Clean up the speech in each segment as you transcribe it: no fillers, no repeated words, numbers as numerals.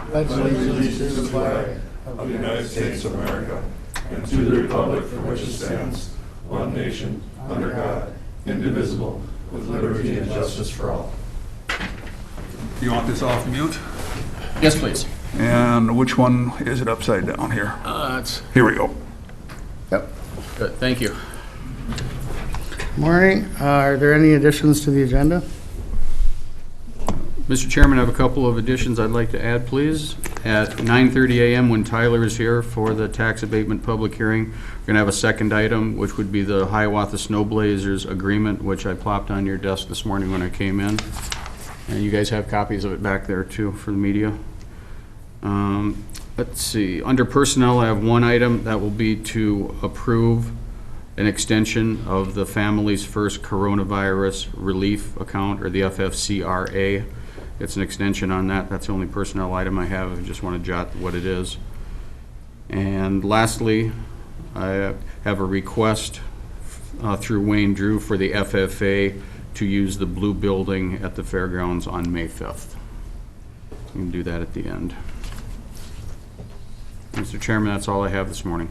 pledge allegiance to the flag of the United States of America and to the republic for which it stands, one nation, under God, indivisible, with liberty and justice for all. You want this off mute? Yes, please. And which one is it upside down here? Here we go. Yep. Good, thank you. Morning. Are there any additions to the agenda? Mr. Chairman, I have a couple of additions I'd like to add, please. At 9:30 a.m., when Tyler is here for the tax abatement public hearing, we're going to have a second item, which would be the Hiawatha Snow Blazers agreement, which I plopped on your desk this morning when I came in. And you guys have copies of it back there, too, for the media. Let's see. Under personnel, I have one item that will be to approve an extension of the Families First Coronavirus Relief Account, or the FFCRA. It's an extension on that. That's the only personnel item I have. I just want to jot what it is. And lastly, I have a request through Wayne Drew for the FFA to use the blue building at the fairgrounds on May 5th. We can do that at the end. Mr. Chairman, that's all I have this morning.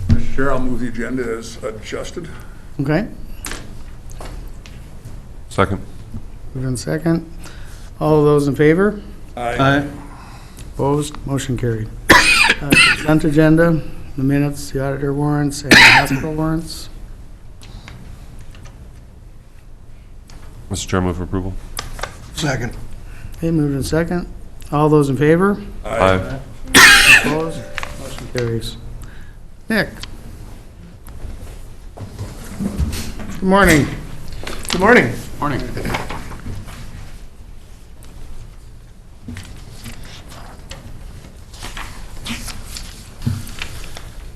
Mr. Chair, I'll move the agenda as adjusted. Okay. Second. Moved in second. All of those in favor? Aye. Opposed? Motion carried. Consent agenda, the minutes, the auditor warrants, and the hospital warrants. Mr. Chair, move for approval. Second. Okay, moved in second. All those in favor? Aye. Opposed? Motion carries. Nick? Good morning. Good morning. Morning.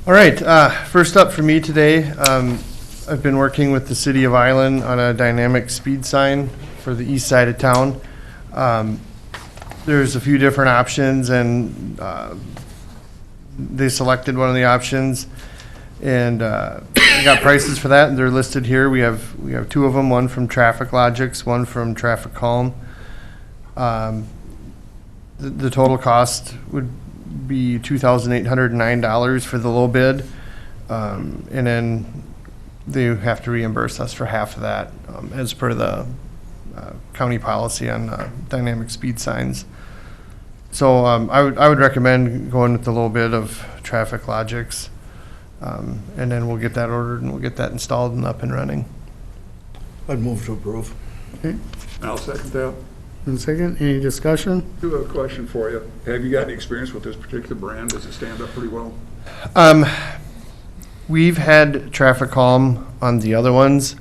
All right, first up for me today, I've been working with the City of Island on a dynamic speed sign for the east side of town. There's a few different options, and they selected one of the options, and I got prices for that, and they're listed here. We have two of them, one from Traffic Logics, one from Traffic Calm. The total cost would be $2,809 for the low bid, and then they have to reimburse us for half of that, as per the county policy on dynamic speed signs. So I would recommend going with the low bid of Traffic Logics, and then we'll get that ordered and we'll get that installed and up and running. I'd move to approve. Okay, I'll second that. in second, any discussion? I do have a question for you. Have you got any experience with this particular brand? Does it stand up pretty well? We've had Traffic Calm on the other ones.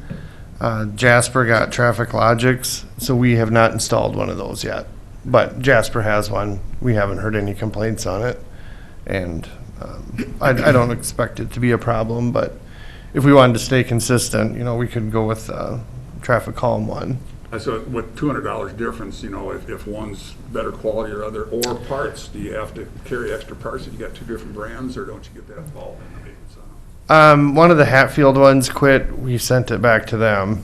Jasper got Traffic Logics, so we have not installed one of those yet. But Jasper has one. We haven't heard any complaints on it, and I don't expect it to be a problem. But if we wanted to stay consistent, we could go with Traffic Calm one. So with $200 difference, if one's better quality or parts, do you have to carry extra parts if you got two different brands, or don't you get that involved in the maintenance on them? One of the Hatfield ones quit. We sent it back to them,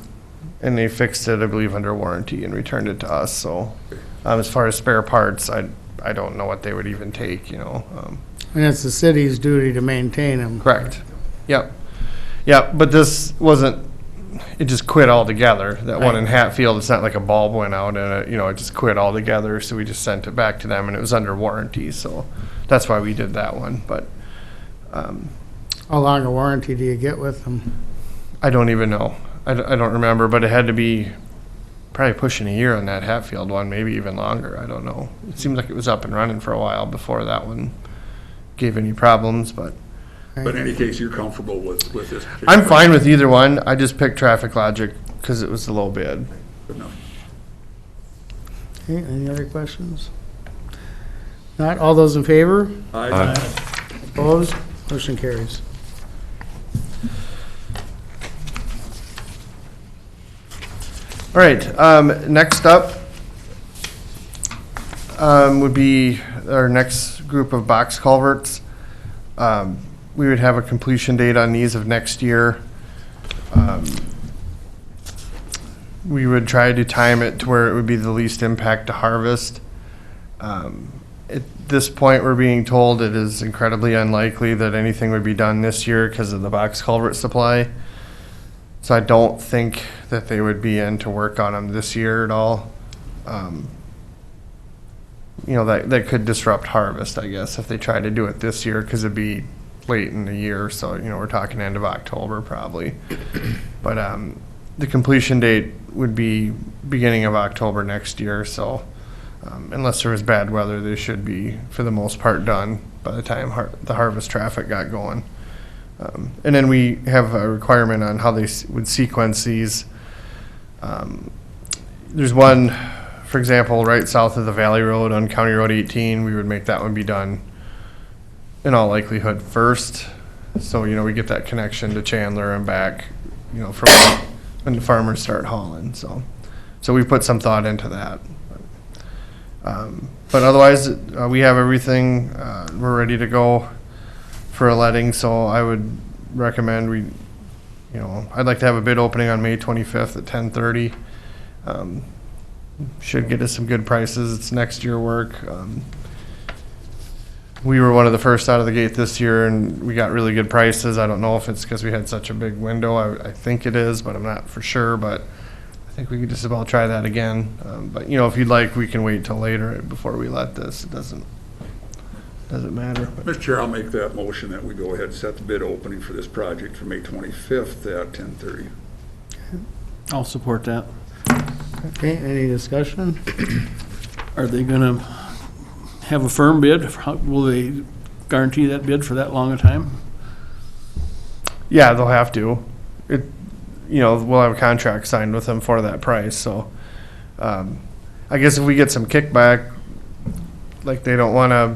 and they fixed it, I believe, under warranty and returned it to us. So as far as spare parts, I don't know what they would even take, And it's the city's duty to maintain them. Correct. Yep. But this wasn't, it just quit altogether. That one in Hatfield, it's not like a bulb went out and it just quit altogether. So we just sent it back to them, and it was under warranty. So that's why we did that one. But How long a warranty do you get with them? I don't even know. I don't remember, but it had to be probably pushing a year on that Hatfield one, maybe even longer. I don't know. It seemed like it was up and running for a while before that one gave any problems, but But in any case, you're comfortable with this particular? I'm fine with either one. I just picked Traffic Logic because it was the low bid. Good enough. Okay, any other questions? Not, all those in favor? Aye. Opposed? Motion carries. All right, next up would be our next group of box culverts. We would have a completion date on these of next year. we would try to time it to where it would be the least impact to harvest. At this point, we're being told it is incredibly unlikely that anything would be done this year because of the box culvert supply. So I don't think that they would be in to work on them this year at all. That could disrupt harvest, I guess, if they try to do it this year, because it'd be late in the year. So, we're talking end of October probably. But the completion date would be beginning of October next year. So unless there was bad weather, they should be, for the most part, done by the time the harvest traffic got going. And then we have a requirement on how they would sequence these. There's one, for example, right south of the Valley Road on County Road 18. We would make that one be done in all likelihood first. So, we get that connection to Chandler and back, from when the farmers start hauling. So we put some thought into that. But otherwise, we have everything. We're ready to go for a letting. So I would recommend I'd like to have a bid opening on May 25th at 10:30. Should get us some good prices. It's next year work. We were one of the first out of the gate this year, and we got really good prices. I don't know if it's because we had such a big window. I think it is, but I'm not for sure. But I think we could just about try that again. But if you'd like, we can wait till later before we let this. It doesn't matter. Mr. Chair, I'll make that motion that we go ahead and set the bid opening for this project for May 25th at 10:30. I'll support that. Okay, any discussion? Are they gonna have a firm bid? Will they guarantee that bid for that long a time? Yeah, they'll have to. We'll have a contract signed with them for that price. So, I guess if we get some kickback, like they don't want to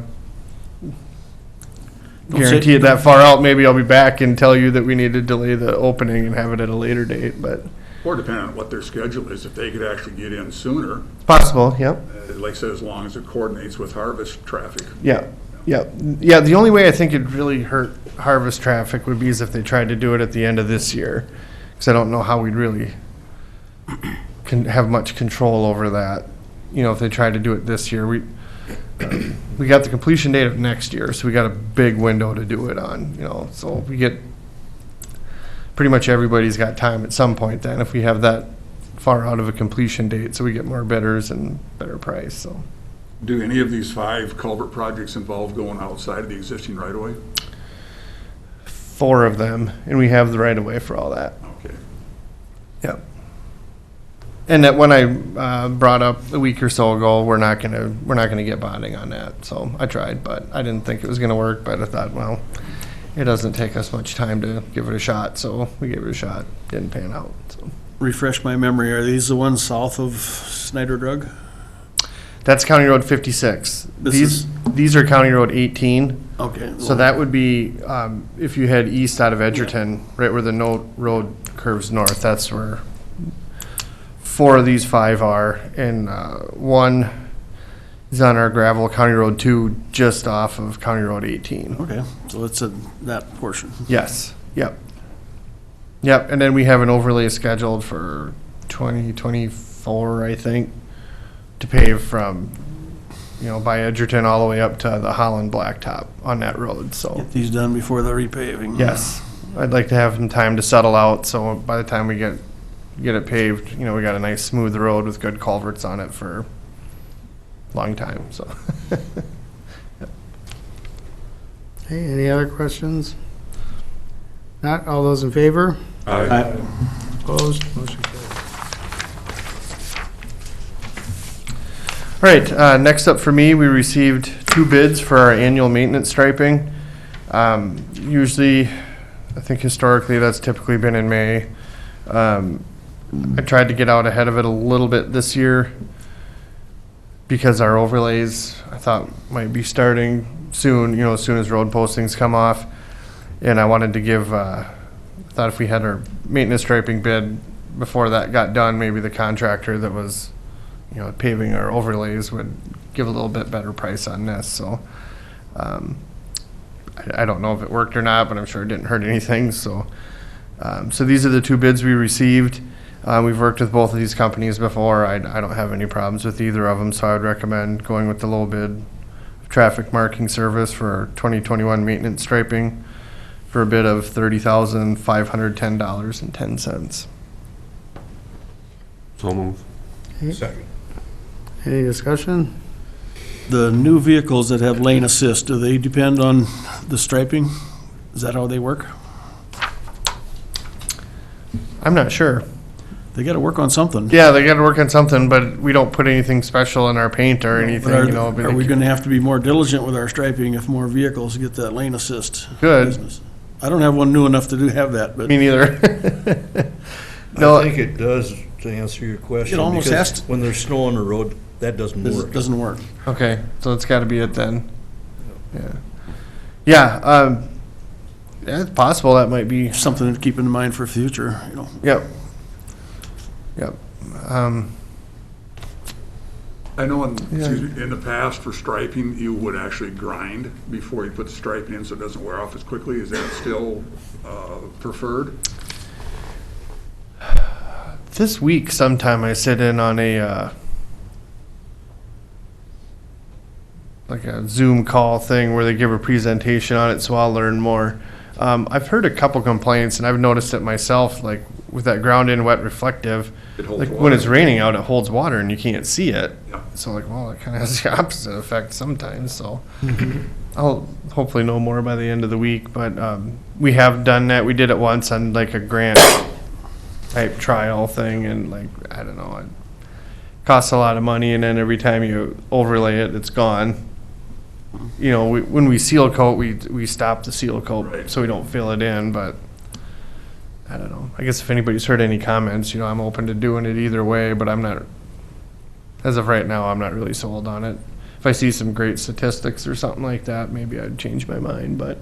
guarantee it that far out, maybe I'll be back and tell you that we need to delay the opening and have it at a later date. But Or depending on what their schedule is, if they could actually get in sooner, it's possible. Yep. like I said, as long as it coordinates with harvest traffic. Yeah. The only way I think it'd really hurt harvest traffic would be is if they tried to do it at the end of this year, because I don't know how we'd really can have much control over that. If they tried to do it this year, we got the completion date of next year, so we got a big window to do it on. So we get pretty much everybody's got time at some point. Then, if we have that far out of a completion date, so we get more bidders and better price. So. Do any of these 5 culvert projects involve going outside of the existing right-of-way? 4 of them, and we have the right of way for all that. Okay. Yep. And that one I brought up a week or so ago, we're not gonna get bonding on that. So I tried, but I didn't think it was gonna work. But I thought, well, it doesn't take us much time to give it a shot, so we gave it a shot. Didn't pan out. So Refresh my memory, are these the ones south of Snyder Drug? that's County Road 56. These are County Road 18. Okay. So that would be if you head east out of Edgerton, right where the road curves north. That's where 4 of these 5 are, and 1 is on our gravel County Road 2, just off of County Road 18. Okay, so it's that portion. Yes. Yep. And then we have an overlay scheduled for 2024, I think, to pave from, by Edgerton all the way up to the Holland Blacktop on that road. So Get these done before the repaving. yes, I'd like to have some time to settle out. So by the time we get it paved, we got a nice smooth road with good culverts on it for a long time. So. Okay, any other questions? Not, all those in favor? Aye. Opposed? Motion carried. All right, next up for me, we received 2 bids for our annual maintenance striping. Usually, I think historically, that's typically been in May. I tried to get out ahead of it a little bit this year because our overlays, I thought, might be starting soon, as soon as road postings come off. And I wanted to give, I thought if we had our maintenance striping bid before that got done, maybe the contractor that was paving our overlays would give a little bit better price on this. So I don't know if it worked or not, but I'm sure it didn't hurt anything. So these are the 2 bids we received. We've worked with both of these companies before. I don't have any problems with either of them, so I would recommend going with the low bid traffic marking service for 2021 maintenance striping for a bid of $30,510.10. So move. Second. Any discussion? The new vehicles that have lane assist, do they depend on the striping? Is that how they work? I'm not sure. They gotta work on something. Yeah, they gotta work on something, but we don't put anything special in our paint or anything, But you know. are we gonna have to be more diligent with our striping if more vehicles get that lane assist Good. business? I don't have one new enough to have that, but Me neither. I No, think it does, to answer your question. It almost because has to. When there's snow on the road, that doesn't it work. doesn't work. okay, so it's gotta be it then. Yeah. Yeah, yeah, it's possible that might be, Something to keep in mind for future, you know. yep. Yep. I know in, Yeah. excuse me, in the past for striping, you would actually grind before you put the striping in so it doesn't wear off as quickly. Is that still preferred? This week sometime I sit in on a, like a Zoom call thing where they give a presentation on it, so I'll learn more. I've heard a couple complaints, and I've noticed it myself, like with that ground-in wet reflective, It holds like when water. it's raining out, it holds water and you can't see it. Yeah. So like, well, it kind of has the opposite effect sometimes, so. I'll hopefully know more by the end of the week, but we have done that. We did it once on like a grant type trial thing, and like, I don't know, it costs a lot of money, and then every time you overlay it, it's gone. You know, when we seal coat, we stop the seal coat Right. so we don't fill it in, but I don't know. I guess if anybody's heard any comments, you know, I'm open to doing it either way, but I'm not, as of right now, I'm not really sold on it. If I see some great statistics or something like that, maybe I'd change my mind, but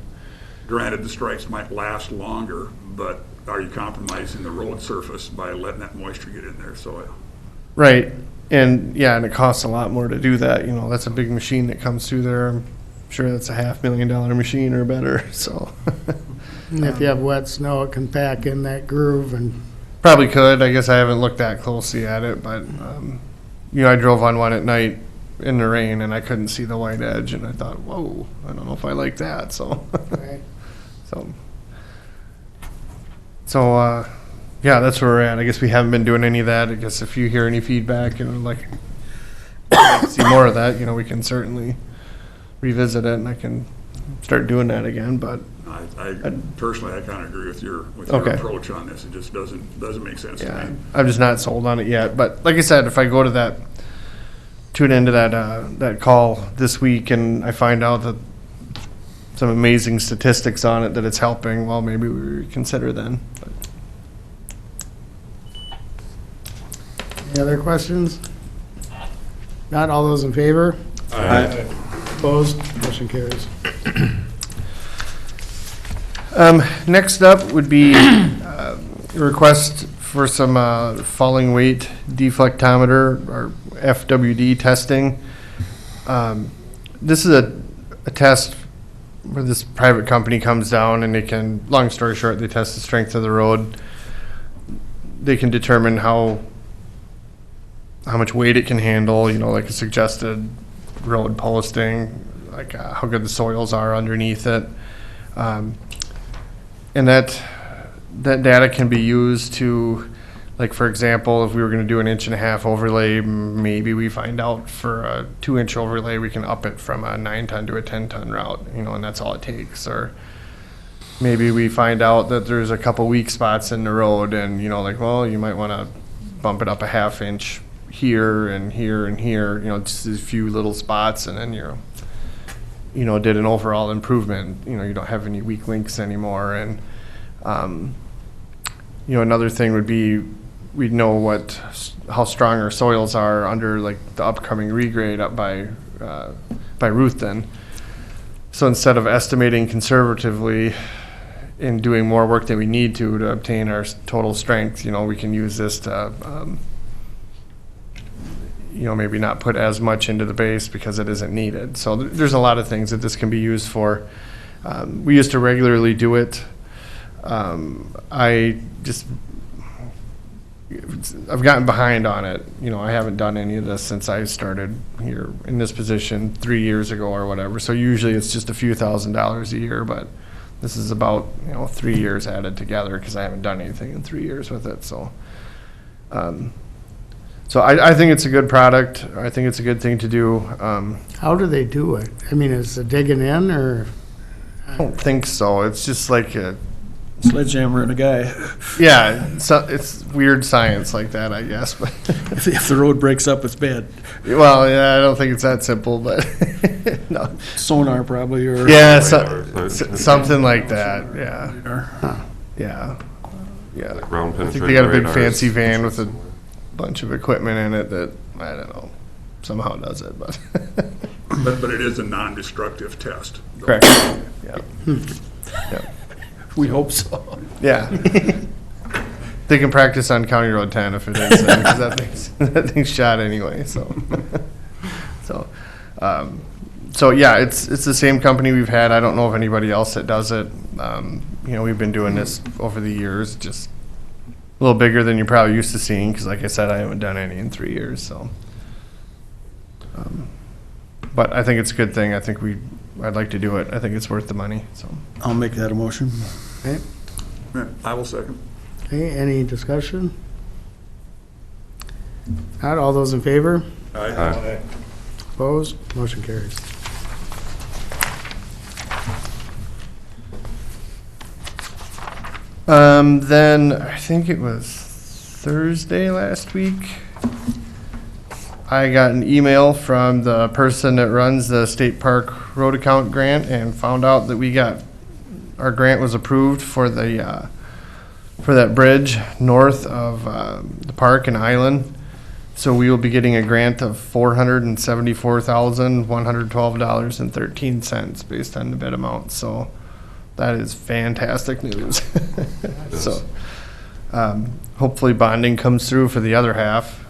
Granted, the stripes might last longer, but are you compromising the road surface by letting that moisture get in there? So right. And yeah, and it costs a lot more to do that. You know, that's a big machine that comes through there. I'm sure that's a $500,000 machine or better. So And if you have wet snow, it can pack in that groove and, probably could. I guess I haven't looked that closely at it, but you know, I drove on one at night in the rain and I couldn't see the white edge, and I thought, whoa, I don't know if I like that. So, right? so yeah, that's where we're at. I guess we haven't been doing any of that. I guess if you hear any feedback and like see more of that, you know, we can certainly revisit it, and I can start doing that again. But I personally, I kind of agree with your Okay. approach on this. It just doesn't make sense to yeah, me. I'm just not sold on it yet. But like I said, if I go to that, tune into that call this week, and I find out that some amazing statistics on it that it's helping, well, maybe we reconsider then. But Any other questions? Not all those in favor? Opposed? Motion carries. Next up would be a request for some falling weight deflectometer, or FWD testing. This is a test where this private company comes down and they can, long story short, they test the strength of the road. They can determine how much weight it can handle, you know, like a suggested road posting, like how good the soils are underneath it. And that data can be used to, like, for example, if we were going to do an 1.5-inch overlay, maybe we find out for a 2-inch overlay, we can up it from a 9-ton to a 10-ton route, you know, and that's all it takes. Or maybe we find out that there's a couple weak spots in the road, and, you know, like, well, you might want to bump it up a 1/2 inch here and here and here, you know, just a few little spots, and then you're, you know, did an overall improvement. You know, you don't have any weak links anymore. And, you know, another thing would be, we'd know how strong our soils are under like the upcoming regrade up by Ruthven. So instead of estimating conservatively and doing more work than we need to obtain our total strength, you know, we can use this to, you know, maybe not put as much into the base because it isn't needed. So there's a lot of things that this can be used for. We used to regularly do it. I just I've gotten behind on it. You know, I haven't done any of this since I started here in this position 3 years ago or whatever. So usually it's just a few $1,000s a year, but this is about, 3 years added together because I haven't done anything in 3 years with it. So, I think it's a good product. I think it's a good thing to do. How do they do it? I mean, is it digging in or? I don't think so. It's just like Sledgehammer and a guy. yeah, it's weird science like that, I guess. But If the road breaks up, it's bad. well, yeah, I don't think it's that simple, but no. Sonar probably, or. Yeah, something like that. Yeah, Or- yeah, yeah. Ground I think they got a big penetrating fancy radars. van with a bunch of equipment in it that I don't know somehow does it, but But it is a non-destructive test. correct. Yeah, yeah, We hope so. yeah. They can practice on County Road 10 if it is, because that thing's shot anyway. So yeah, it's the same company we've had. I don't know of anybody else that does it. We've been doing this over the years, just a little bigger than you're probably used to seeing, because like I said, I haven't done any in 3 years. So, but I think it's a good thing. I'd like to do it. I think it's worth the money. So. I'll make that a motion. Okay, Yeah, I will second. Okay, any discussion? Not all those in favor? Aye. Opposed? Motion carries. Then I think it was Thursday last week. I got an email from the person that runs the state park road account grant and found out that our grant was approved for that bridge north of the park and island. So we will be getting a grant of $474,112.13 based on the bid amount. So that is fantastic news. So hopefully bonding comes through for the other half.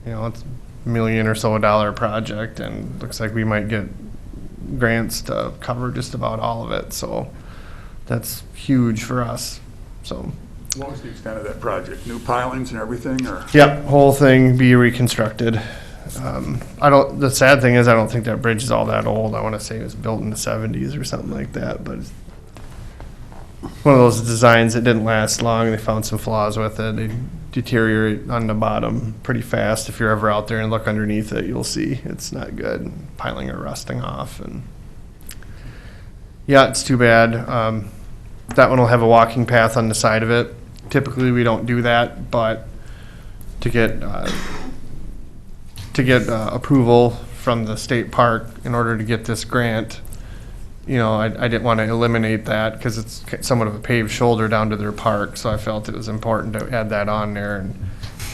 It's $1 million or so project, and looks like we might get grants to cover just about all of it. So that's huge for us. So. What was the extent of that project? New pilings and everything, or? Yep, whole thing be reconstructed. The sad thing is I don't think that bridge is all that old. I want to say it was built in the 70s or something like that, but it's one of those designs that didn't last long. They found some flaws with it. They deteriorate on the bottom pretty fast. If you're ever out there and look underneath it, you'll see it's not good. Piling are rusting off, and yeah, it's too bad. That one will have a walking path on the side of it. Typically, we don't do that, but to get approval from the state park in order to get this grant, I didn't want to eliminate that because it's somewhat of a paved shoulder down to their park. So I felt it was important to add that on there. And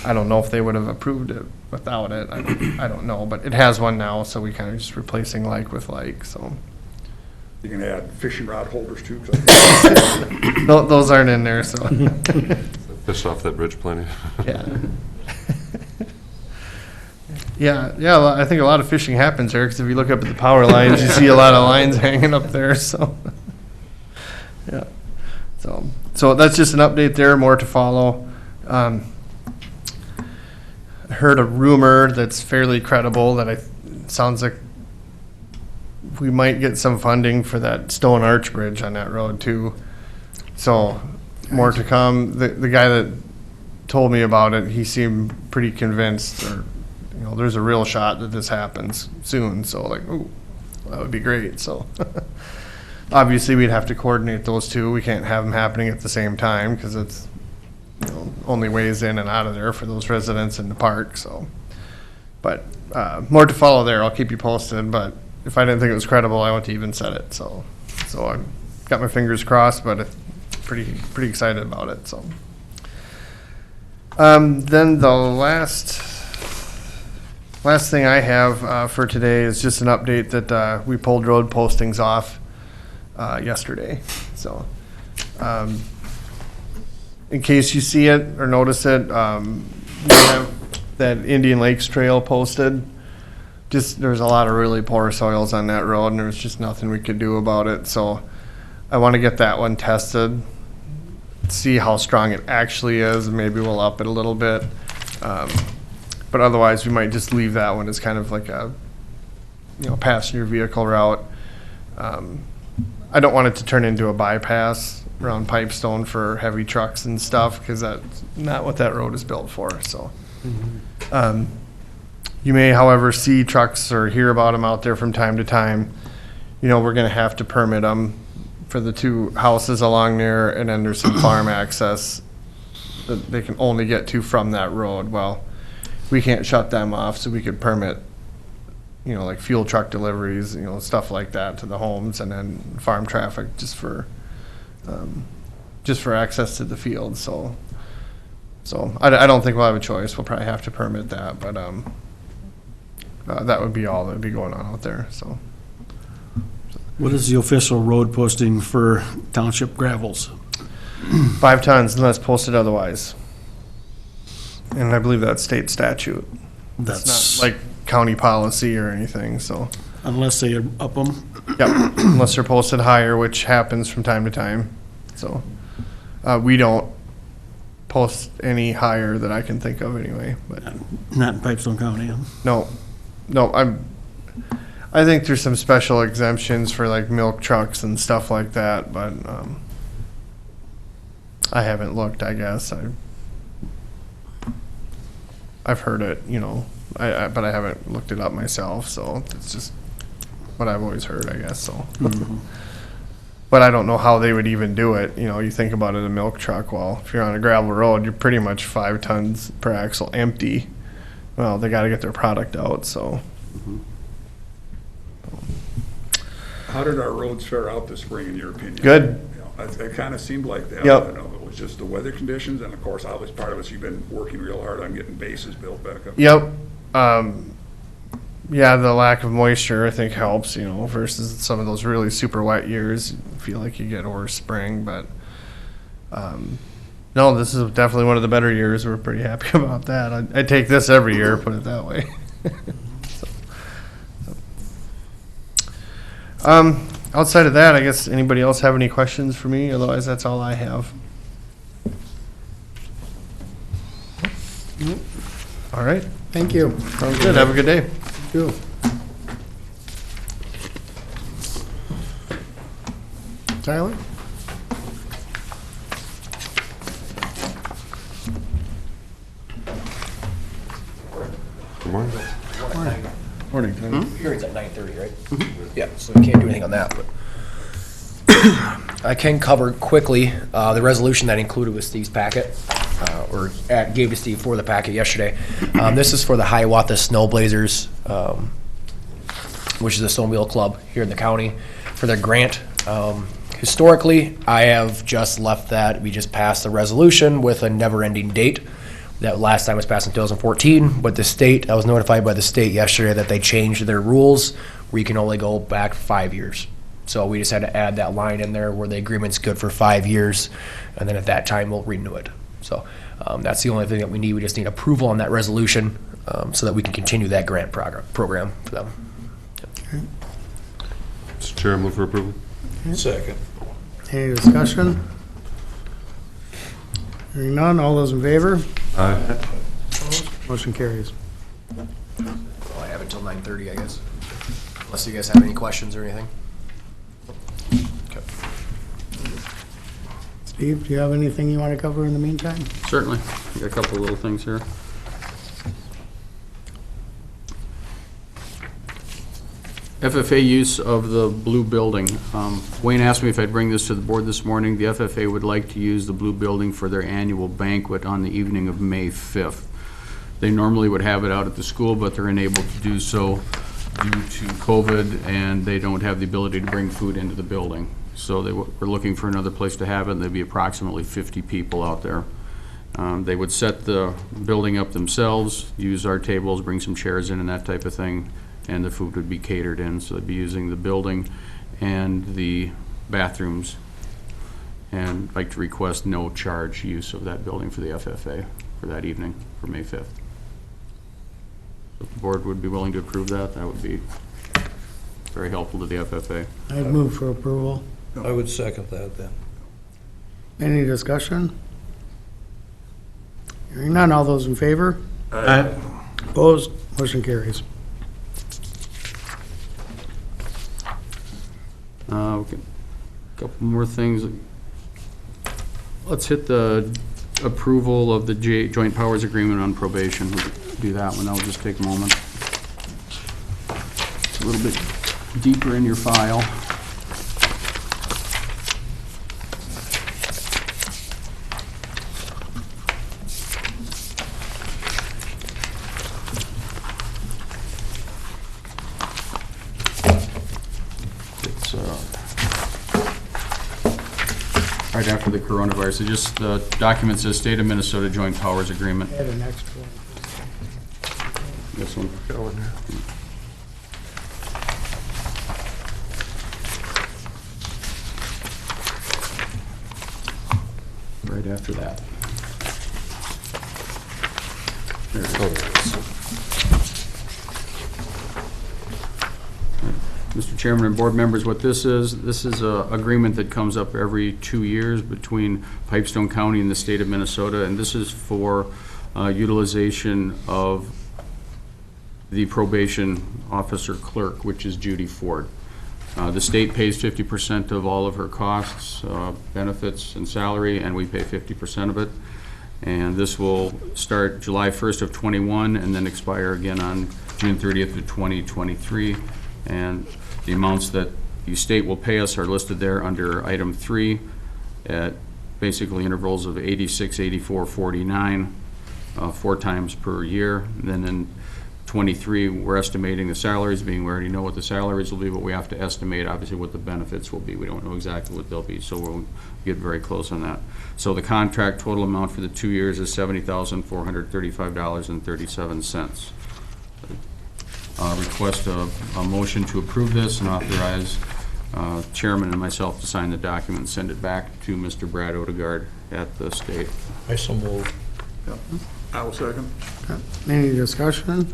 I don't know if they would have approved it without it. I don't know, but it has one now, so we kind of just replacing like with like. So You can add fishing rod holders too, 'cause I think those aren't in there. So Fish off that bridge plenty. yeah. Yeah, I think a lot of fishing happens there, because if you look up at the power lines, you see a lot of lines hanging up there, so. Yeah, so that's just an update there, more to follow. I heard a rumor that's fairly credible that sounds like we might get some funding for that stone arch bridge on that road too. So, more to come. The guy that told me about it, he seemed pretty convinced, or there's a real shot that this happens soon. So ooh, that would be great. So obviously we'd have to coordinate those two. We can't have them happening at the same time because it's only ways in and out of there for those residents in the park. So, but more to follow there. I'll keep you posted. But if I didn't think it was credible, I wouldn't even said it. So I got my fingers crossed, but pretty excited about it. So then the last thing I have for today is just an update that we pulled road postings off yesterday. So in case you see it or notice it, we have that Indian Lakes Trail posted. Just there's a lot of really poor soils on that road, and there's just nothing we could do about it. So I want to get that one tested see how strong it actually is, maybe we'll up it a little bit. But otherwise, we might just leave that one as kind of like a, passenger vehicle route. I don't want it to turn into a bypass around Pipestone for heavy trucks and stuff, because that's not what that road is built for, so. You may, however, see trucks or hear about them out there from time to time. We're gonna have to permit them for the two houses along there, and then there's some farm access that they can only get to from that road. Well, we can't shut them off, so we could permit, like fuel truck deliveries, stuff like that to the homes, and then farm traffic just for access to the field, so I don't think we'll have a choice. We'll probably have to permit that, but, that would be all that'd be going on out there, so. What is the official road posting for township gravels? 5 tons unless posted otherwise. And I believe that's state statute. That's It's not like county policy or anything, so. unless they up them. Yep, unless they're posted higher, which happens from time to time, so. We don't post any higher that I can think of anyway, but Not in Pipestone County. Huh? no, I think there's some special exemptions for like milk trucks and stuff like that, but, I haven't looked, I guess. I've heard it, but I haven't looked it up myself, so it's just what I've always heard, I guess, so. But I don't know how they would even do it. You think about it, a milk truck, well, if you're on a gravel road, you're pretty much 5 tons per axle empty. Well, they gotta get their product out, so. How did our roads fare out this spring, in your opinion? Good. It kind of seemed like that. Yep. I don't know if it was just the weather conditions, and of course, obviously, part of it, you've been working real hard on getting bases built back up. Yep. Yeah, the lack of moisture, I think, helps, versus some of those really super wet years. You feel like you get a worse spring, but, no, this is definitely one of the better years. We're pretty happy about that. I take this every year, put it that way. Outside of that, I guess, anybody else have any questions for me? Otherwise, that's all I have. All right. Thank you. Sounds good. Have a good day. Thank you. Tyler? Morning, Tony. Hearing's at 9:30, right? Yeah, so we can't do anything on that, but I can cover quickly the resolution that included with Steve's packet, or gave to Steve for the packet yesterday. This is for the Hiawatha Snow Blazers, which is a snowmobile club here in the county, for their grant. Historically, I have just left that. We just passed a resolution with a never-ending date. That last time was passed in 2014, but I was notified by the state yesterday that they changed their rules where you can only go back 5 years. So we just had to add that line in there where the agreement's good for 5 years, and then at that time, we'll renew it. So that's the only thing that we need. We just need approval on that resolution so that we can continue that grant program for them. Mr. Chair, I move for approval. Second. Any discussion? Hearing none, all those in favor? Aye. Motion carries. Well, I have until 9:30, I guess, unless you guys have any questions or anything. Okay. Steve, do you have anything you want to cover in the meantime? Certainly. Got a couple of little things here. FFA use of the blue building. Wayne asked me if I'd bring this to the board this morning. The FFA would like to use the blue building for their annual banquet on the evening of May 5th. They normally would have it out at the school, but they're unable to do so due to COVID, and they don't have the ability to bring food into the building. So they were looking for another place to have it, and there'd be approximately 50 people out there. They would set the building up themselves, use our tables, bring some chairs in and that type of thing, and the food would be catered in. So they'd be using the building and the bathrooms. And I'd like to request no charge use of that building for the FFA for that evening, for May 5th. If the board would be willing to approve that, that would be very helpful to the FFA. I'd move for approval. I would second that then. Any discussion? Hearing none, all those in favor? Aye. Opposed? Motion carries. Okay. Couple more things. Let's hit the approval of the joint powers agreement on probation. We'll do that one. That'll just take a moment. It's a little bit deeper in your file. It's right after the coronavirus. It just, the document says State of Minnesota Joint Powers Agreement. Add an extra one. This one. Right after that. There it is. Mr. Chairman and board members, what this is a agreement that comes up every 2 years between Pipestone County and the state of Minnesota, and this is for utilization of the probation officer clerk, which is Judy Ford. The state pays 50% of all of her costs, benefits, and salary, and we pay 50% of it. And this will start July 1st of '21 and then expire again on June 30th of 2023. And the amounts that the state will pay us are listed there under item 3 at basically intervals of 86, 84, 49, 4 times per year. And then in 23, we're estimating the salaries, being we already know what the salaries will be, but we have to estimate obviously what the benefits will be. We don't know exactly what they'll be, so we'll get very close on that. So the contract total amount for the 2 years is $70,435.37. Request a motion to approve this and authorize chairman and myself to sign the document and send it back to Mr. Brad Odegaard at the state. I so move. I will second. Any discussion?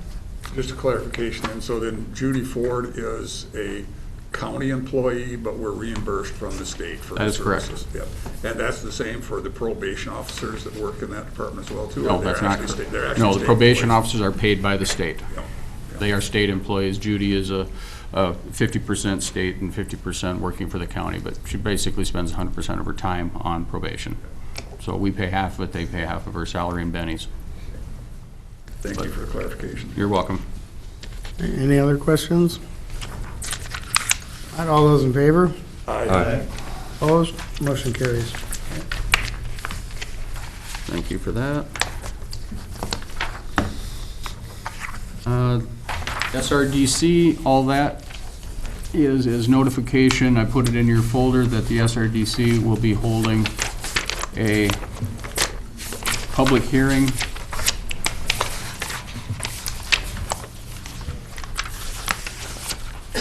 Just a clarification, and so then Judy Ford is a county employee, but we're reimbursed from the state for her That is correct. services. Yep. And that's the same for the probation officers that work in that department as well, too? No, Or that's they're not actually correct. they're actually No, the state probation employees? officers are paid by the state. Yep. They are state employees. Judy is a 50% state and 50% working for the county, but she basically spends 100% of her time on probation. So we pay half of it, they pay half of her salary and bennies. Thank you for the clarification. You're welcome. Any other questions? Not all those in favor? Aye. Opposed? Motion carries. Thank you for that. SRDC, all that is notification. I put it in your folder that the SRDC will be holding a public hearing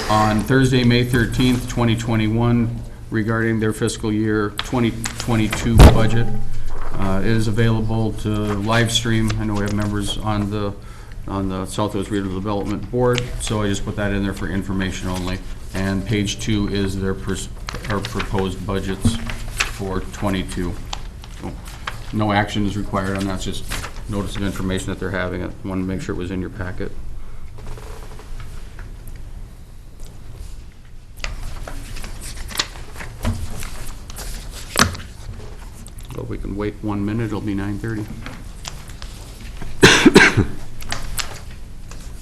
on Thursday, May 13th, 2021, regarding their fiscal year 2022 budget. It is available to live stream. I know we have members on the Southwest Regional Development Board, so I just put that in there for information only. And page 2 is their proposed budgets for '22. So no action is required on that, it's just notice of information that they're having it. Wanted to make sure it was in your packet. But we can wait 1 minute, it'll be 9:30.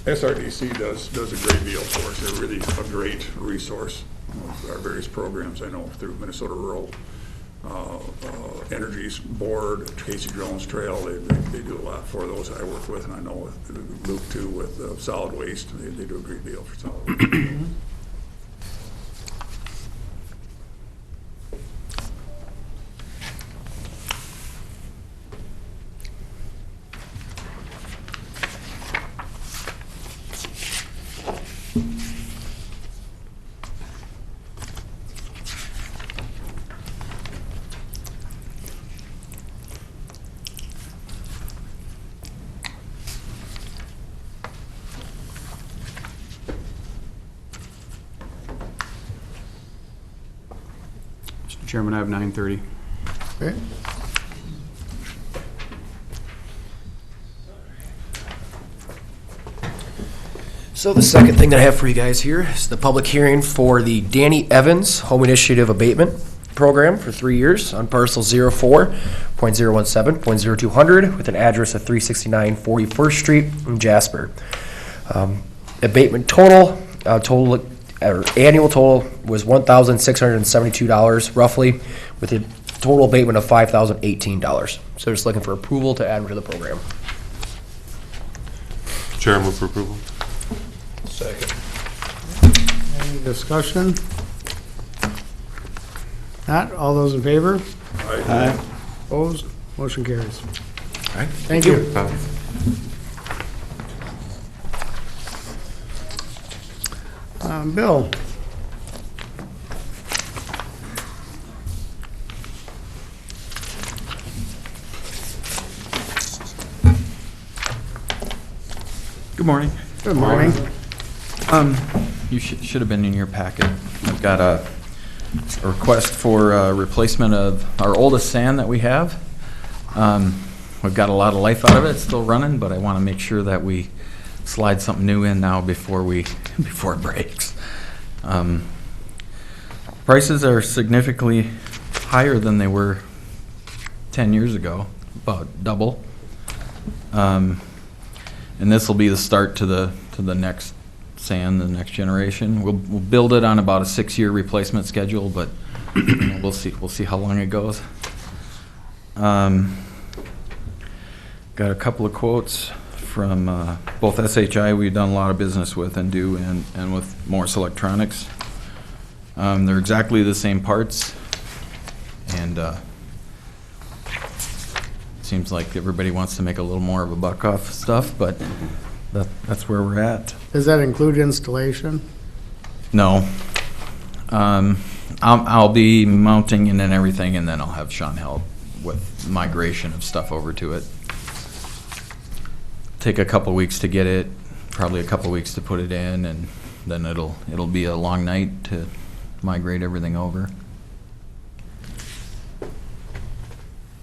SRDC does a great deal for us. They're really a great resource with our various programs. I know through Minnesota Rural Energies Board, Casey Jones Trail, they do a lot for those I work with, and I know with Luke too with solid waste. They do a great deal for solid waste. Mr. Chairman, I have 9:30. Okay. So the second thing that I have for you guys here is the public hearing for the Danny Evans Home Initiative Abatement Program for 3 years on parcel 04.017.0200 with an address of 369 41st Street in Jasper. Abatement total annual total was $1,672 roughly, with a total abatement of $5,018. So just looking for approval to add to the program. Chair, move for approval. Second. Any discussion? Not, all those in favor? Aye. Opposed? Motion carries. All right. Thank you. Aye. Bill? Good morning. Good morning. You should have been in your packet. I've got a request for a replacement of our oldest sand that we have. We've got a lot of life out of it, it's still running, but I want to make sure that we slide something new in now before before it breaks. Prices are significantly higher than they were 10 years ago, about double. And this will be the start to the next sand, the next generation. We'll build it on about a 6-year replacement schedule, but we'll see how long it goes. Got a couple of quotes from both SHI we've done a lot of business with and with Morse Electronics. They're exactly the same parts, and seems like everybody wants to make a little more of a buck off stuff, but that's where we're at. Does that include installation? No. I'll be mounting and then everything, and then I'll have Sean help with migration of stuff over to it. Take a couple weeks to get it, probably a couple weeks to put it in, and then it'll be a long night to migrate everything over.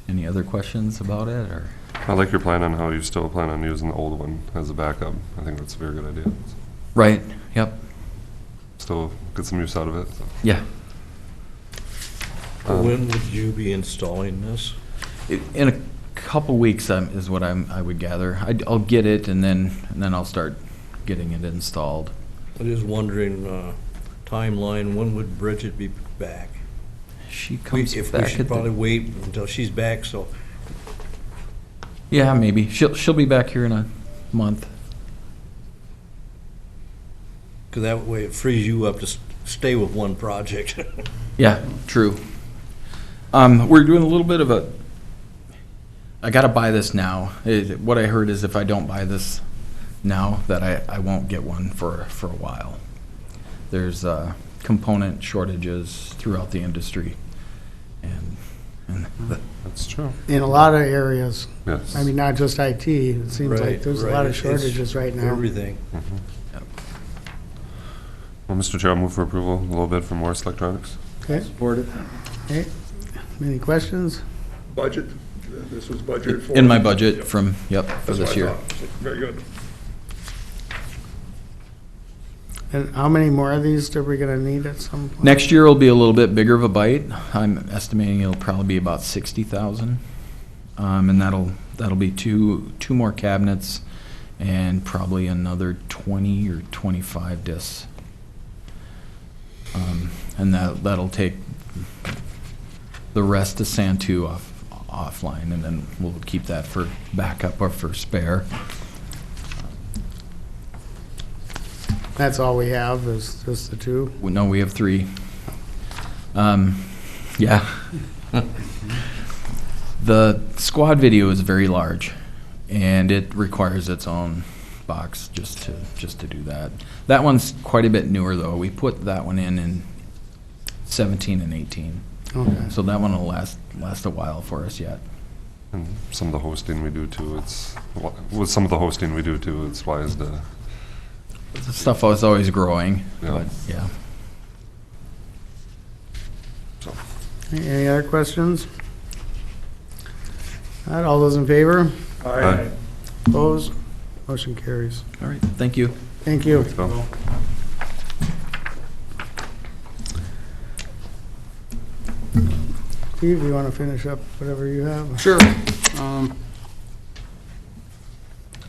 Any other questions about it, or? I like your plan on how you still plan on using the old one as a backup. I think that's a very good idea. Right, yep, Still get some use out of it. So. yeah. When would you be installing this? In a couple weeks is what I would gather. I'll get it, and then I'll start getting it installed. I was wondering, timeline, when would Bridget be back? She comes If back we should at probably wait until she's back, so. yeah, maybe. She'll be back here in a month. Because that way it frees you up to stay with one project. Yeah, true. We're doing a little bit of I gotta buy this now. What I heard is if I don't buy this now, that I won't get one for a while. There's component shortages throughout the industry, and That's true. In a lot of areas. Yes. I mean, not just IT. It seems like Right, there's a right. lot of It's shortages right now. Everything. Well, Mr. Chair, I'll move for approval, a little bit from Morse Electronics. Okay, support it. okay. Any questions? Budget, this was budgeted for? In my budget for That's this what I year. thought. Very good. And how many more of these are we gonna need at some point? Next year will be a little bit bigger of a bite. I'm estimating it'll probably be about 60,000. And that'll be two more cabinets and probably another 20 or 25 discs. And that'll take the rest of Sand 2 offline, and then we'll keep that for backup or for spare. That's all we have, is just the two? No, we have 3. Yeah. The squad video is very large, and it requires its own box just to do that. That one's quite a bit newer, though. We put that one in 17 and 18. Okay. So that one will last a while for us yet. And some of the hosting we do too, with some of the hosting we do too, it's wise to. The stuff was always growing, Yeah. but yeah. So. Any other questions? All right, all those in favor? Aye. Opposed? Motion carries. All right, thank you. Thank you. Bill. Steve, you want to finish up whatever you have? Sure.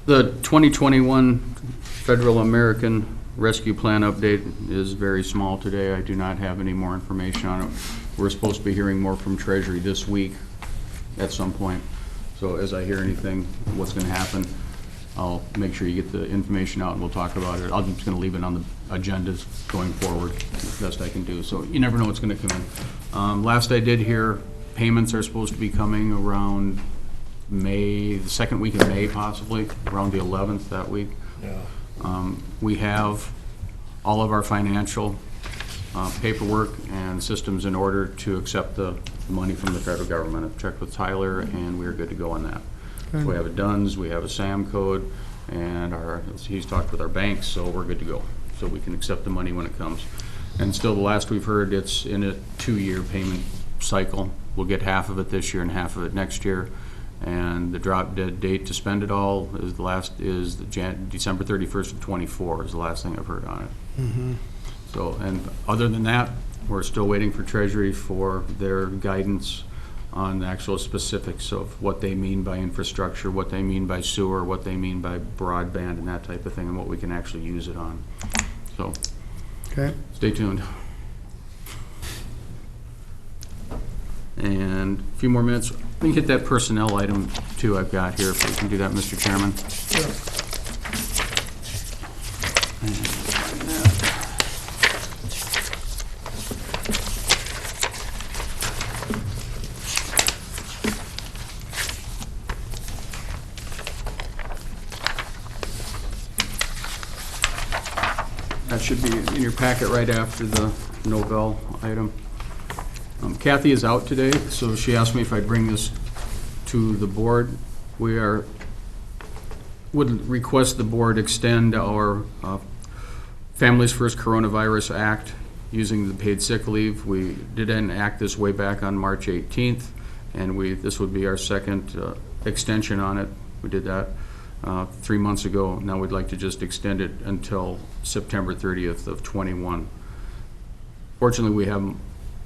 The 2021 Federal American Rescue Plan update is very small today. I do not have any more information on it. We're supposed to be hearing more from Treasury this week at some point. So as I hear anything, what's going to happen, I'll make sure you get the information out and we'll talk about it. I'm just going to leave it on the agendas going forward, as best I can do. So you never know what's going to come in. Last I did hear, payments are supposed to be coming around May, the second week of May possibly, around the 11th that week. Yeah. We have all of our financial paperwork and systems in order to accept the money from the federal government. I've checked with Tyler and we're good to go on that. So we have a DUNS, we have a SAM code, and he's talked with our banks, so we're good to go. So we can accept the money when it comes. And still, the last we've heard, it's in a 2-year payment cycle. We'll get half of it this year and half of it next year. And the drop dead date to spend it all is December 31st of '24 is the last thing I've heard on it. So, and other than that, we're still waiting for Treasury for their guidance on the actual specifics of what they mean by infrastructure, what they mean by sewer, what they mean by broadband and that type of thing, and what we can actually use it on. So, Okay. stay tuned. And a few more minutes. Let me hit that personnel item too I've got here, if we can do that, Mr. Chairman. That should be in your packet right after the Novell item. Kathy is out today, so she asked me if I'd bring this to the board. Would request the board extend our Families First Coronavirus Act using the paid sick leave. We did enact this way back on March 18th, and this would be our second extension on it. We did that 3 months ago. Now we'd like to just extend it until September 30th of '21. Fortunately, we have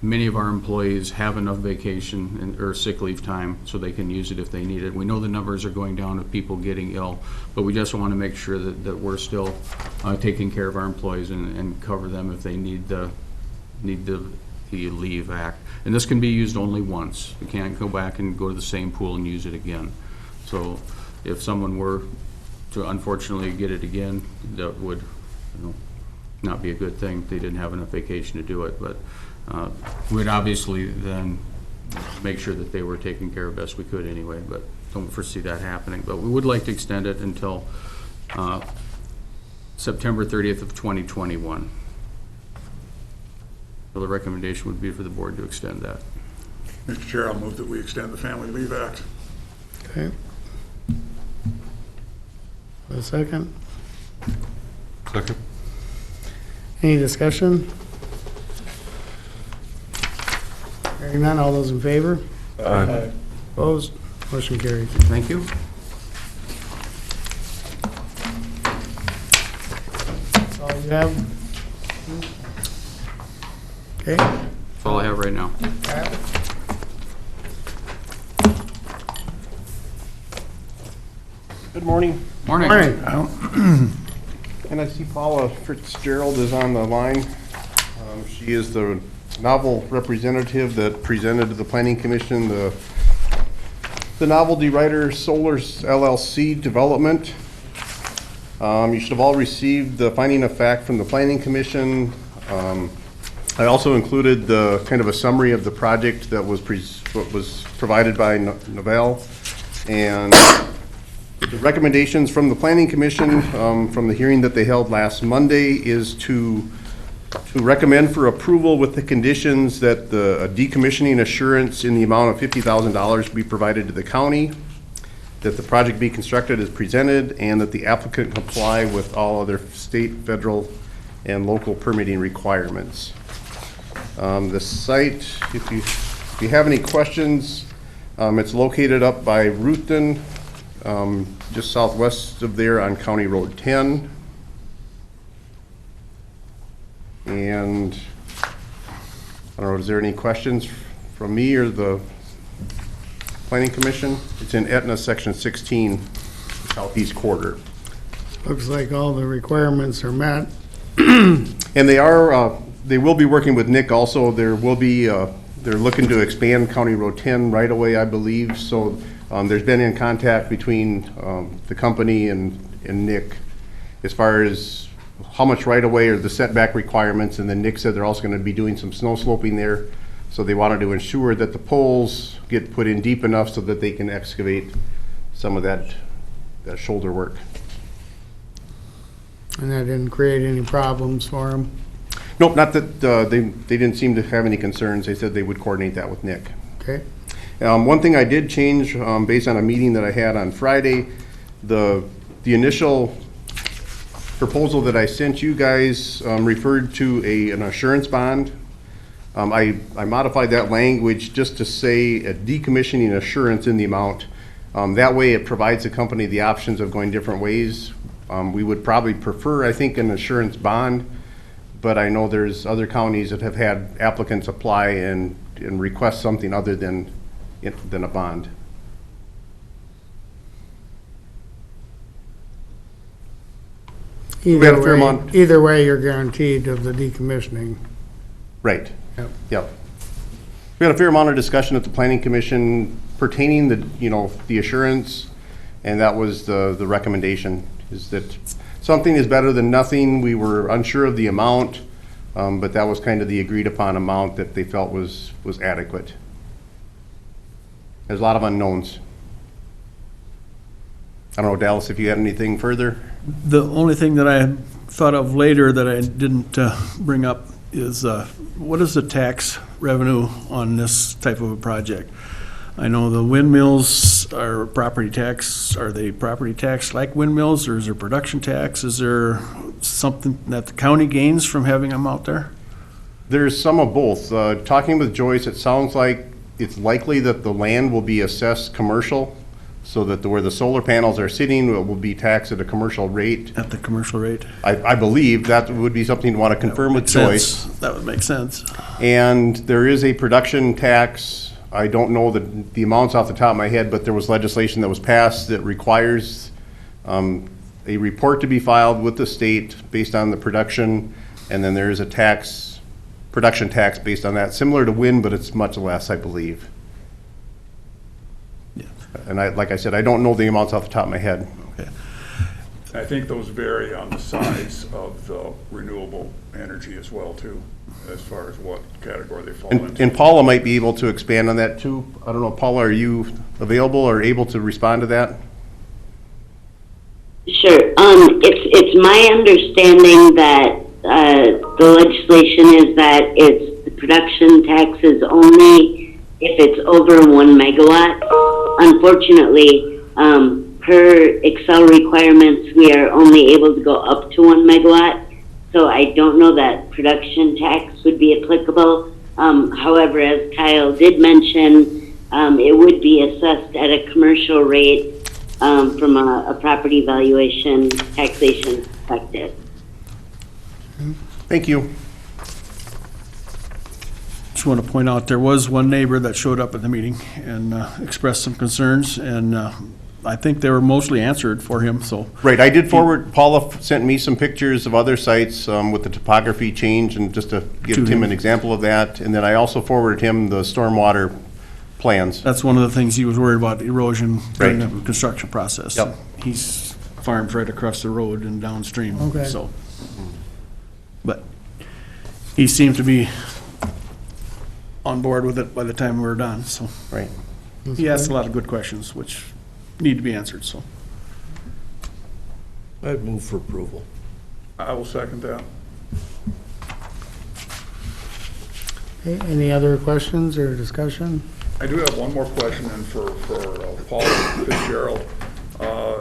many of our employees have enough vacation or sick leave time so they can use it if they need it. We know the numbers are going down of people getting ill, but we just want to make sure that we're still taking care of our employees and cover them if they need the leave act. And this can be used only once. We can't go back and go to the same pool and use it again. So if someone were to unfortunately get it again, that would not be a good thing if they didn't have enough vacation to do it. But we'd obviously then make sure that they were taken care of best we could anyway, but don't foresee that happening. But we would like to extend it until September 30th of 2021. So the recommendation would be for the board to extend that. Mr. Chair, I'll move that we extend the Family Leave Act. Okay. A second? Second. Any discussion? Hearing none, all those in favor? Aye. Opposed? Motion carries. Thank you. That's all you have? Okay. That's all I have right now. Good morning. Morning. Morning. And I see Paula Fitzgerald is on the line. She is the novel representative that presented to the Planning Commission the Novelty Writer Solars LLC development. You should have all received the finding of fact from the Planning Commission. I also included the kind of a summary of the project that was provided by Novell. And the recommendations from the Planning Commission from the hearing that they held last Monday is to recommend for approval with the conditions that the decommissioning assurance in the amount of $50,000 be provided to the county, that the project be constructed as presented, and that the applicant comply with all other state, federal, and local permitting requirements. The site, if you have any questions, It's located up by Ruthven, just southwest of there on County Road 10. And I don't know, is there any questions from me or the Planning Commission? It's in Etna, Section 16, southeast quarter. Looks like all the requirements are met. And they will be working with Nick also. There will be, they're looking to expand County Road 10 right away, I believe. So there's been in contact between the company and Nick as far as how much right away or the setback requirements. And then Nick said they're also going to be doing some snow sloping there. So they wanted to ensure that the poles get put in deep enough so that they can excavate some of that shoulder work. And that didn't create any problems for them? Nope, not that, they didn't seem to have any concerns. They said they would coordinate that with Nick. Okay. One thing I did change, based on a meeting that I had on Friday, the initial proposal that I sent you guys referred to an assurance bond. I modified that language just to say a decommissioning assurance in the amount. That way it provides the company the options of going different ways. We would probably prefer, I think, an assurance bond, but I know there's other counties that have had applicants apply and request something other than a bond. Either way, you're guaranteed of the decommissioning. Right. Yep. Yep. We had a fair amount of discussion at the Planning Commission pertaining the assurance, and that was the recommendation, is that something is better than nothing. We were unsure of the amount, but that was kind of the agreed upon amount that they felt was adequate. There's a lot of unknowns. I don't know, Dallas, if you had anything further? The only thing that I had thought of later that I didn't bring up is what is the tax revenue on this type of a project? I know the windmills are property tax. Are they property tax like windmills, or is there production tax? Is there something that the county gains from having them out there? There's some of both. Talking with Joyce, it sounds like it's likely that the land will be assessed commercial, so that where the solar panels are sitting, it will be taxed at a commercial rate. At the commercial rate? I believe that would be something to want to confirm with Joyce. That would make sense. And there is a production tax. I don't know the amounts off the top of my head, but there was legislation that was passed that requires a report to be filed with the state based on the production, and then there is a production tax based on that, similar to wind, but it's much less, I believe. Yeah. And like I said, I don't know the amounts off the top of my head. Okay. I think those vary on the size of the renewable energy as well, too, as far as what category they fall into. And Paula might be able to expand on that too. I don't know, Paula, are you available or able to respond to that? Sure. It's my understanding that the legislation is that the production tax is only if it's over 1 megawatt. Unfortunately, per Excel requirements, we are only able to go up to 1 megawatt. So I don't know that production tax would be applicable. However, as Kyle did mention, it would be assessed at a commercial rate from a property valuation taxation perspective. Thank you. Just want to point out, there was one neighbor that showed up at the meeting and expressed some concerns, and I think they were mostly answered for him, so. Right, I did forward, Paula sent me some pictures of other sites with the topography change, and just to give Tim an example of that. And then I also forwarded him the stormwater plans. That's one of the things he was worried about, erosion during Right. the construction process. Yep. He's farmed right across the road and downstream, Okay. so. But he seemed to be on board with it by the time we were done, so. Right. He asked a lot of good questions, which need to be answered, so. I'd move for approval. I will second that. Okay, any other questions or discussion? I do have one more question then for Paul Fitzgerald.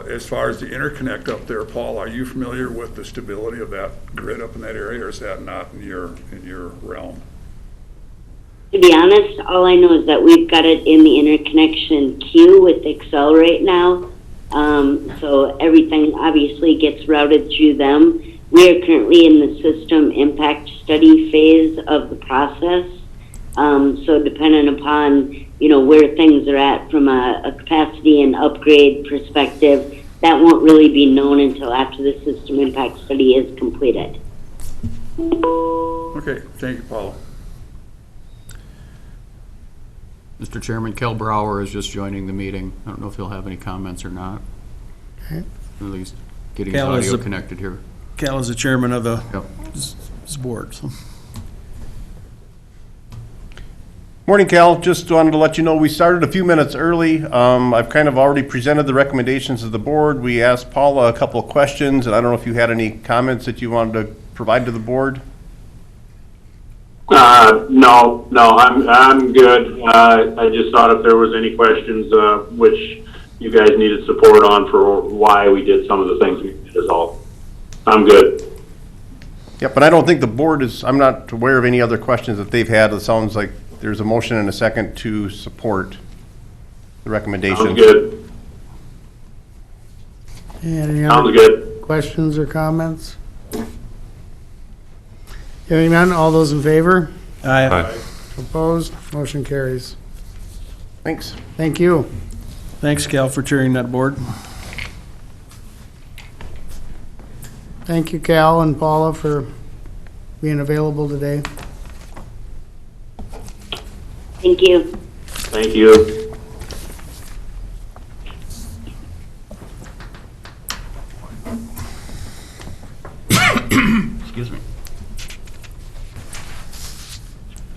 As far as the interconnect up there, Paul, are you familiar with the stability of that grid up in that area, or is that not in your realm? To be honest, all I know is that we've got it in the interconnection queue with Excel right now. So everything obviously gets routed through them. We are currently in the system impact study phase of the process. So depending upon, where things are at from a capacity and upgrade perspective, that won't really be known until after the system impact study is completed. Okay, thank you, Paula. Mr. Chairman, Kel Brower is just joining the meeting. I don't know if he'll have any comments or not. Okay. At least getting his Cal is audio the- connected here. Cal is the chairman of the Yep. board, so. Morning, Cal. Just wanted to let you know, we started a few minutes early. I've kind of already presented the recommendations of the board. We asked Paula a couple of questions, and I don't know if you had any comments that you wanted to provide to the board? No, I'm good. I just thought if there was any questions, which you guys needed support on for why we did some of the things we did is all. I'm good. Yep, but I don't think the board is, I'm not aware of any other questions that they've had. It sounds like there's a motion and a second to support the recommendation. Sounds good. Any Sounds other good. questions or comments? Hearing none, all those in favor? Aye. Opposed? Motion carries. Thanks. Thank you. Thanks, Cal, for chairing that board. Thank you, Cal and Paula, for being available today. Thank you. Thank you. Excuse me.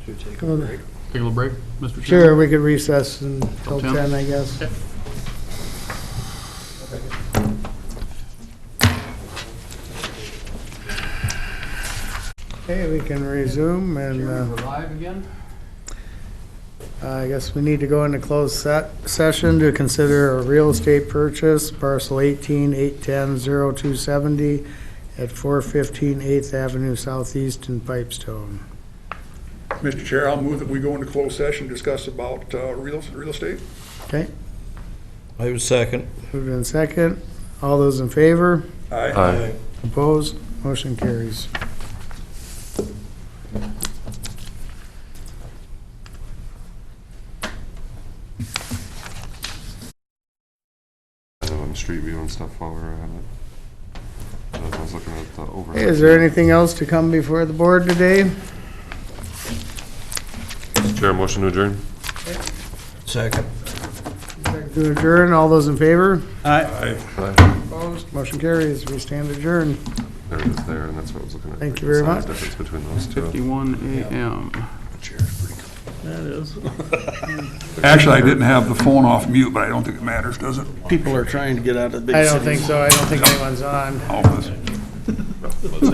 Take Take a little break, Mr. Chairman? Sure, we could recess until 10? 10, I guess. Okay, we can resume, and We're live again? I guess we need to go into closed session to consider a real estate purchase, parcel 18-810-0270 at 415 8th Avenue Southeast in Pipestone. Mr. Chair, I'll move that we go into closed session, discuss about real estate. Okay, I would second. moved in second. All those in favor? Aye. Opposed? Motion carries. Street view and stuff while we're at it. I was looking at the overhead. Hey, is there anything else to come before the board today? Mr. Chair, motion to adjourn? Second. To adjourn, all those in favor? Aye. Opposed? Motion carries. We stand adjourned. There it is there, and that's what I was looking at. Thank you the very size much. difference between those two. 51 a.m. That is. Actually, I didn't have the phone off mute, but I don't think it matters, does it? People are trying to get out of the big I cities. don't think so. I don't think anyone's on.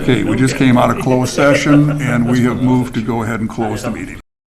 Okay, we just came out of closed session, and we have moved to go ahead and close the meeting.